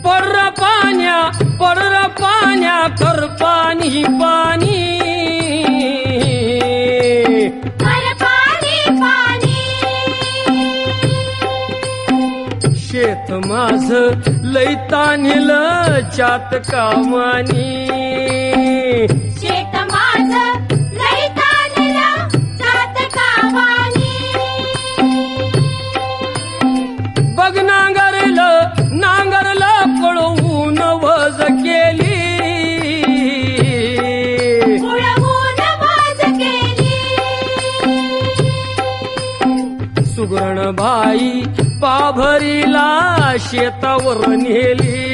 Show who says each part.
Speaker 1: पर्र पाण्या कर पाणी पाणी शेत माझ लई तान्हिलं चात कामानी
Speaker 2: शेत माझं लई तान्हिलं चात कामानी
Speaker 1: बघ नांगरलं पळवून वज केली
Speaker 2: उडवून वज केली
Speaker 1: सुगरण बाई पाभरीला शेतावर नेली